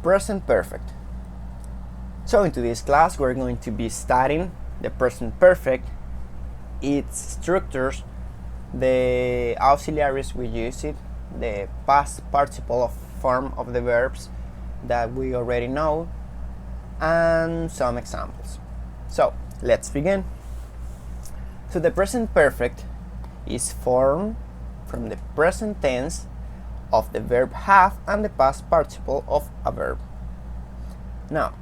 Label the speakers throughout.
Speaker 1: present perfect. So in today's class we're going to be studying the present perfect, its structures, the auxiliaries we use it, the past participle form of the verbs that we already know, and some examples. So let's begin. So the present perfect is formed from the present tense of the verb have and the past participle of a verb. Now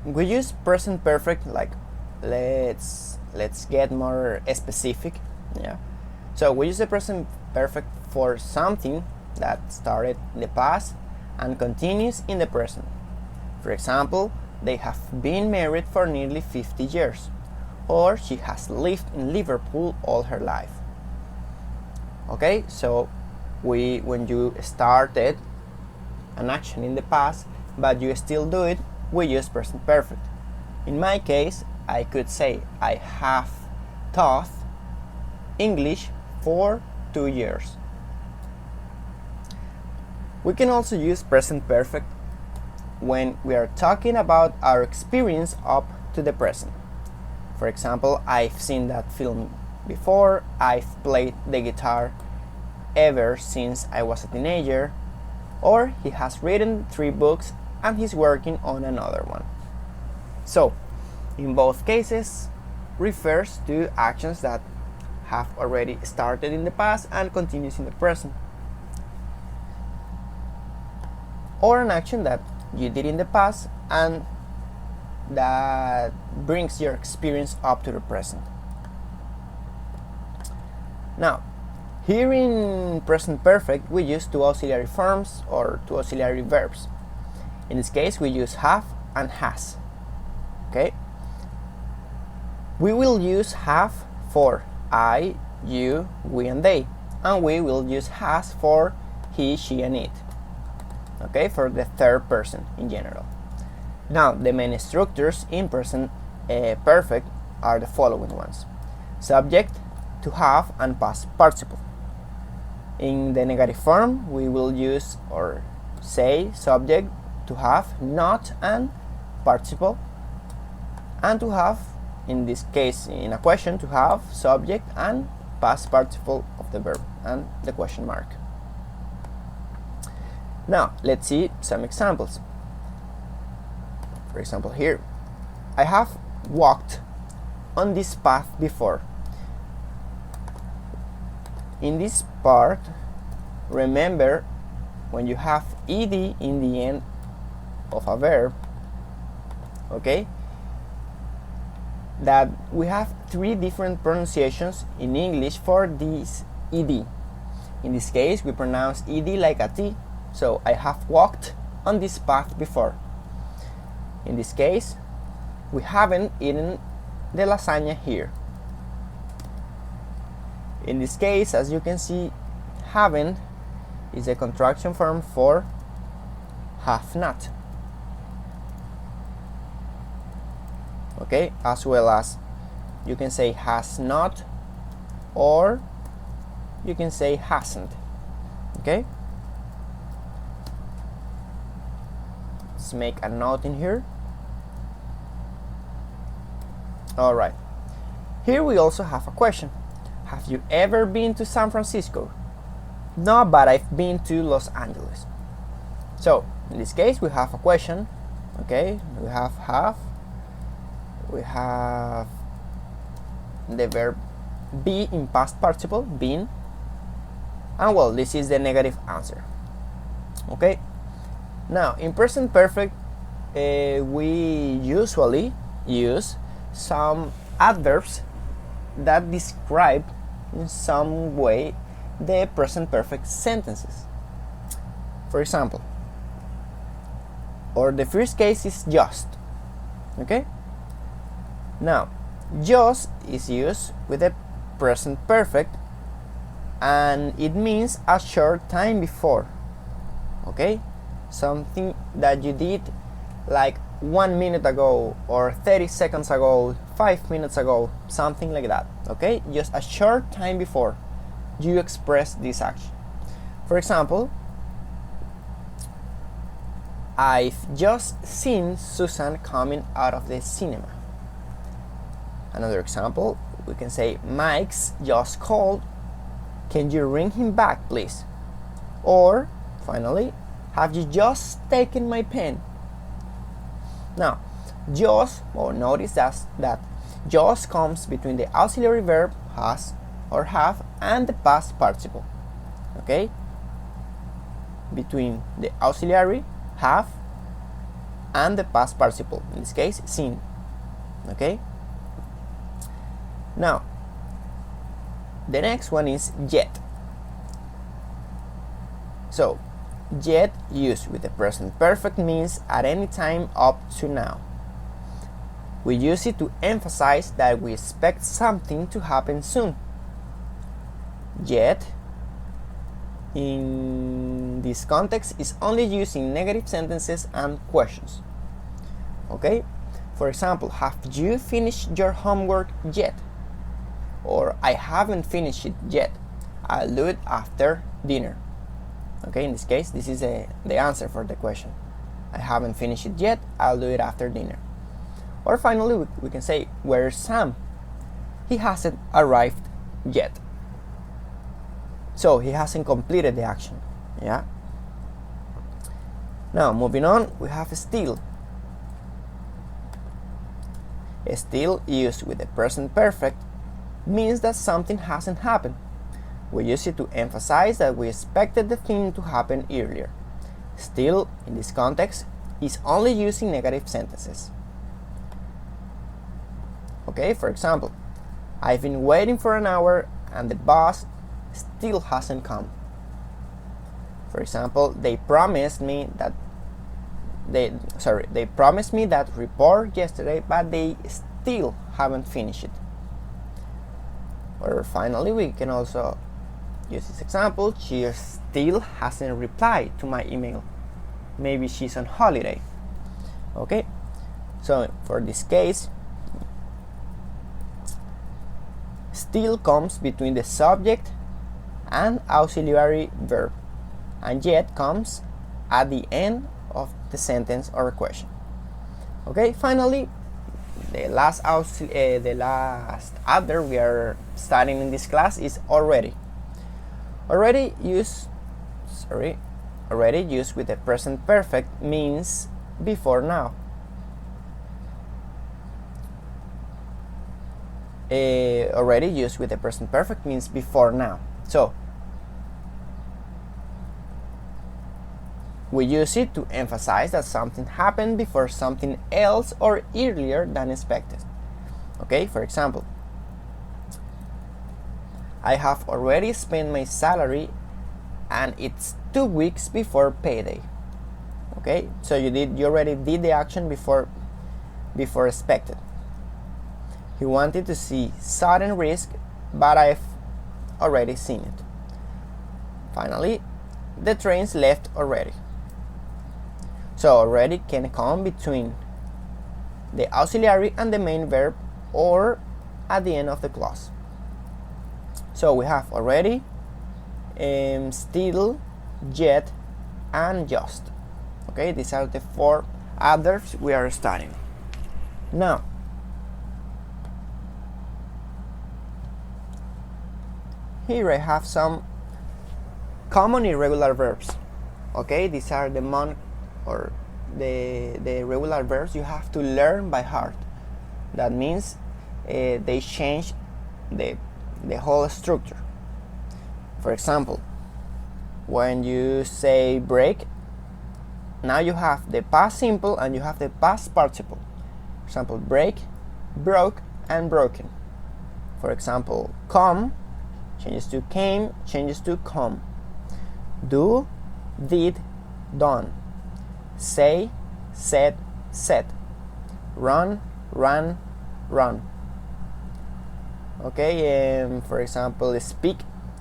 Speaker 1: we use present perfect like let's get more specific. So we use the present perfect for something that started in the past and continues in the present. For example, they have been married for nearly 50 years, or she has lived in Liverpool all her life. Okay, so when you started an action in the past but you still do it, we use present perfect. In my case, I could say I have taught English for 2 years. We can also use present perfect when we are talking about our experience up to the present. For example, I've seen that film before, I've played the guitar ever since I was a teenager, or he has written 3 books and he's working on another one. So, in both cases, refers to actions that have already started in the past and continues in the present, or an action that you did in the past and that brings your experience up to the present. Now, here in present perfect we use 2 auxiliary forms or 2 auxiliary verbs. In this case we use have and has. Okay? We will use have for I, you, we and they, and we will use has for he, she and it. Okay, for the third person in general. Now the main structures in present perfect are the following ones: subject, to have, and past participle. In the negative form we will use or say subject, to have, not, and participle, and to have, in this case in a question, to have, subject, and past participle of the verb and the question mark. Now let's see some examples. For example, here I have walked on this path before. In this part, remember when you have ed in the end of a verb, okay, that we have 3 different pronunciations in English for this ed. In this case we pronounce ed like a t, so I have walked on this path before. In this case we haven't eaten the lasagna here. In this case, as you can see, haven't is a contraction form for have not. Okay, as well as you can say has not, or you can say hasn't. Okay, let's make a note in here. Alright, here we also have a question. Have you ever been to San Francisco? No, but I've been to Los Angeles. So in this case we have a question. Okay, we have, we have the verb be in past participle, been, and well, this is the negative answer. Okay, now in present perfect we usually use some adverbs that describe in some way the present perfect sentences. For example, or the first case is just. Okay, now just is used with the present perfect and it means a short time before. Okay, something that you did like 1 minute ago or 30 seconds ago, 5 minutes ago, something like that. Okay, just a short time before you express this action. For example, I've just seen Susan coming out of the cinema. Another example, we can say Mike's just called. Can you ring him back, please? Or, finally, have you just taken my pen? Now, just, or notice that just comes between the auxiliary verb has or have and the past participle. Okay? Between the auxiliary have and the past participle, in this case, seen. Okay? Now, the next one is yet. So, yet used with the present perfect means at any time up to now. We use it to emphasize that we expect something to happen soon. Yet, in this context, is only used in negative sentences and questions. Okay? For example, have you finished your homework yet? Or I haven't finished it yet. I'll do it after dinner. Okay, in this case, this is the answer for the question. I haven't finished it yet. I'll do it after dinner. Or finally, we can say, where's Sam? He hasn't arrived yet. So he hasn't completed the action. Yeah. Now, moving on, we have still. Still used with the present perfect means that something hasn't happened. We use it to emphasize that we expected the thing to happen earlier. Still, in this context, is only used in negative sentences. Okay, for example, I've been waiting for an hour and the bus still hasn't come. For example, they promised me that report yesterday, but they still haven't finished it. Or finally, we can also use this example. She still hasn't replied to my email. Maybe she's on holiday. Okay, so for this case, still comes between the subject and auxiliary verb, and yet comes at the end of the sentence or question. Okay, finally, the last adverb we are studying in this class is already. Already used with the present perfect means before now. Already used with the present perfect means before now. So, we use it to emphasize that something happened before something else or earlier than expected. Okay, for example, I have already spent my salary and it's 2 weeks before payday. Okay, so you already did the action before expected. He wanted to see sudden risk, but I've already seen it. Finally, the trains left already. So already can come between the auxiliary and the main verb, or at the end of the clause. So we have already, still, yet, and just. Okay, these are the 4 adverbs we are studying. Now, here I have some common irregular verbs. Okay, these are the regular verbs you have to learn by heart. That means they change the whole structure. For example, when you say break, now you have the past simple and you have the past participle. For example, break, broke, and broken. For example, come changes to came, changes to come. Do, did, done. Say, said, said. Run, ran, run. Okay, for example, speak,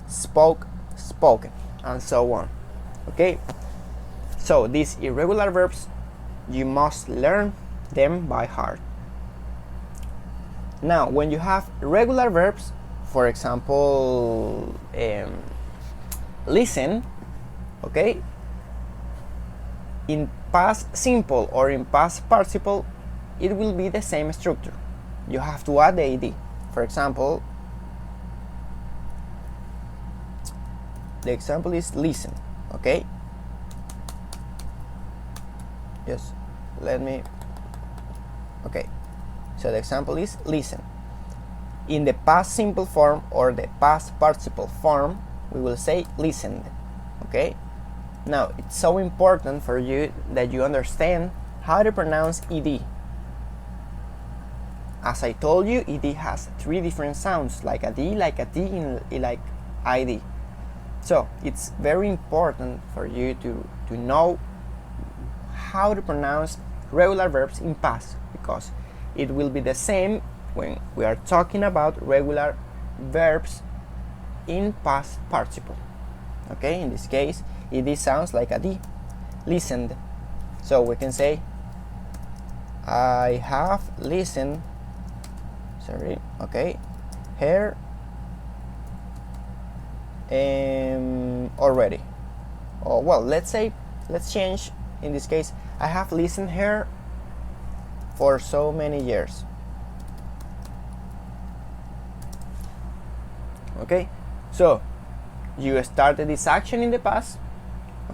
Speaker 1: spoke, spoken, and so on. Okay, so these irregular verbs, you must learn them by heart. Now, when you have regular verbs, for example, listen, okay, in past simple or in past participle, it will be the same structure. You have to add the ed. For example, the example is listen. Okay, just let me. Okay, so the example is listen. In the past simple form or the past participle form, we will say listened. Okay, now it's so important for you that you understand how to pronounce ed. As I told you, ed has 3 different sounds, like a d, like a t, and like id. So it's very important for you to know how to pronounce regular verbs in past, because it will be the same when we are talking about regular verbs in past participle. Okay, in this case, ed sounds like a d, listened. So we can say, I have listened, okay, her already. Or well, let's change in this case, I have listened her for so many years. Okay, so you started this action in the past,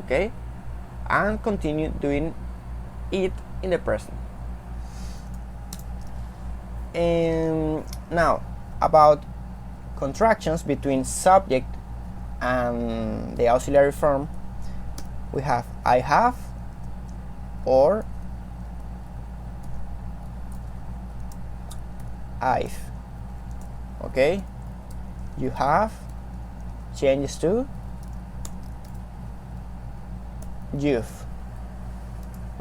Speaker 1: okay, and continue doing it in the present. And now about contractions between subject and the auxiliary form, we have I have or I've. Okay, you have changes to you've.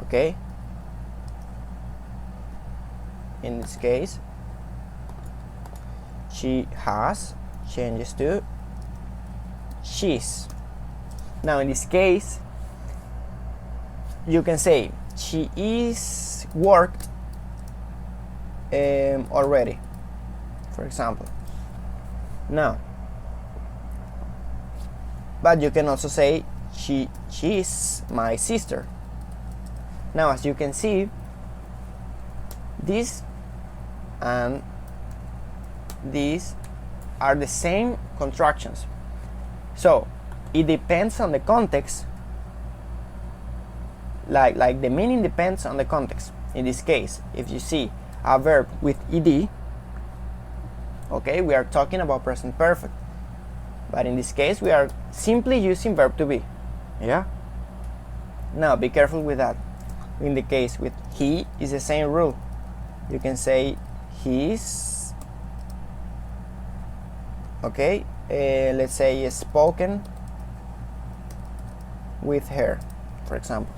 Speaker 1: Okay, in this case, she has changes to she's. Now in this case, you can say she is worked already, for example. Now, but you can also say she's my sister. Now, as you can see, this and these are the same contractions. So it depends on the context, like the meaning depends on the context. In this case, if you see a verb with ed, okay, we are talking about present perfect. But in this case, we are simply using verb to be. Yeah? Now, be careful with that. In the case with he, is the same rule. You can say he's, okay, let's say spoken with her, for example.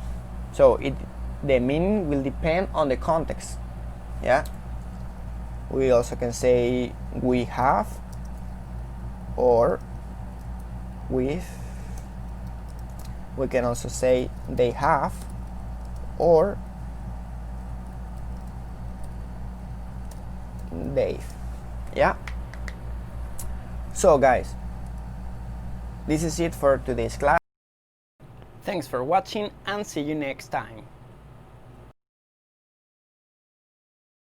Speaker 1: So the meaning will depend on the context. Yeah? We also can say we have or with. We can also say they have or they've. Yeah? So guys, this is it for today's class. Thanks for watching and see you next time.